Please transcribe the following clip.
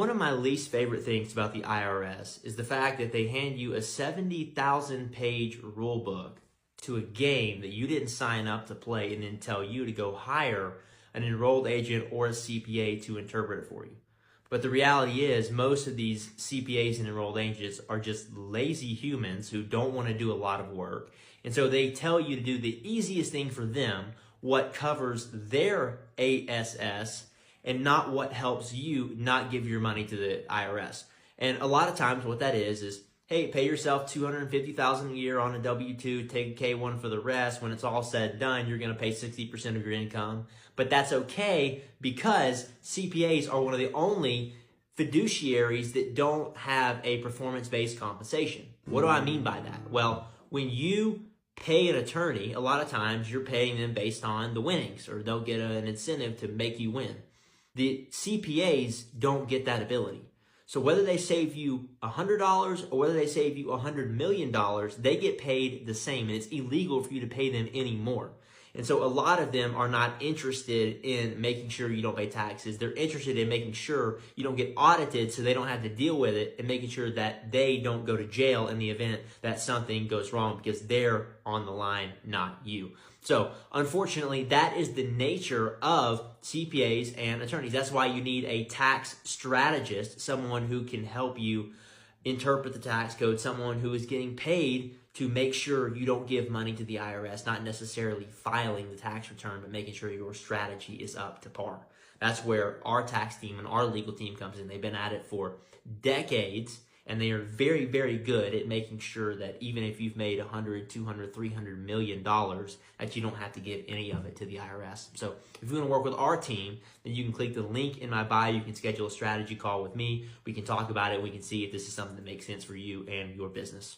one of my least favorite things about the IRS is the fact that they hand you a 70,000 page rule book to a game that you didn't sign up to play and then tell you to go hire an enrolled agent or a CPA to interpret it for you. But the reality is most of these CPAs and enrolled agents are just lazy humans who don't want to do a lot of work. And so they tell you to do the easiest thing for them, what covers their ASS, and not what helps you not give your money to the IRS. And a lot of times what that is, hey, pay yourself $250,000 a year on a W-2, take a K-1 for the rest. When it's all said and done, you're going to pay 60% of your income. But that's okay because CPAs are one of the only fiduciaries that don't have a performance-based compensation. What do I mean by that? Well, when you pay an attorney, a lot of times you're paying them based on the winnings, or they'll get an incentive to make you win. The CPAs don't get that ability. So whether they save you $100 or whether they save you $100 million, they get paid the same, and it's illegal for you to pay them any more. And so a lot of them are not interested in making sure you don't pay taxes. They're interested in making sure you don't get audited so they don't have to deal with it, and making sure that they don't go to jail in the event that something goes wrong because they're on the line, not you. So unfortunately, that is the nature of CPAs and attorneys. That's why you need a tax strategist, someone who can help you interpret the tax code, someone who is getting paid to make sure you don't give money to the IRS, not necessarily filing the tax return, but making sure your strategy is up to par. That's where our tax team and our legal team comes in. They've been at it for decades, and they are very, very good at making sure that even if you've made $100, $200, $300 million, that you don't have to give any of it to the IRS. So if you want to work with our team, then you can click the link in my bio. You can schedule a strategy call with me. We can talk about it. We can see if this is something that makes sense for you and your business.